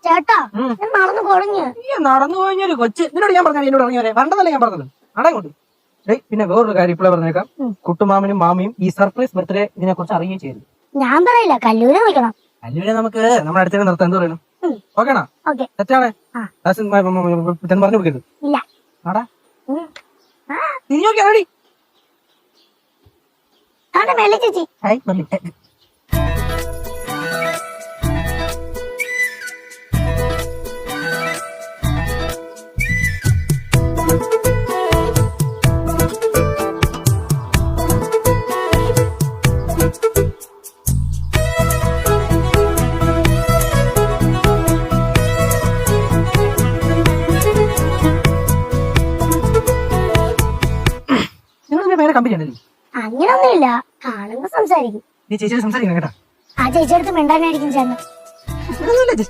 ചേട്ടാ ഞാൻ നടന്നു കുഴഞ്ഞു. നടന്നു കഴിഞ്ഞൊരു കൊച്ച് നിന്നോട് ഞാൻ പറഞ്ഞു എന്നോട് ഇറങ്ങി വരെ വരണ്ടെന്നല്ലേ ഞാൻ പറഞ്ഞത്. അടങ്ങോട്ട്. പിന്നെ വേറൊരു കാര്യം ഇപ്പോഴേ പറഞ്ഞേക്കാം. കുട്ടുമാമനും മാമിയും ഈ സർപ്രൈസ് ബർത്ത്ഡേ ഇതിനെ കുറിച്ച് അറിയുകയും ചെയ്തു. ഞാൻ പറയില്ല, കല്ലൂരെ വിളിക്കണം. കല്ലൂരെ നമുക്ക് നമ്മുടെ അടുത്തേക്ക് നിർത്താൻ എന്ത് പറയണം? ഓക്കേണോ? ഓക്കെ. തെറ്റാണേ പറഞ്ഞു കൊടുക്കരുത്. ഇല്ല. ആടാ തിരിഞ്ഞു നോക്കിയാടി. അവിടെ മേലെ ചേച്ചി. വേറെ കമ്പനി ആണല്ലേ? അങ്ങനൊന്നുമില്ല, കാണുമ്പോ സംസാരിക്കും. നീ ചേച്ചിയോട് സംസാരിക്കണം കേട്ടാ. ആ ചേച്ചിയെടുത്ത് മിണ്ടാനായിരിക്കും ചേട്ടൻ. ജസ്റ്റ്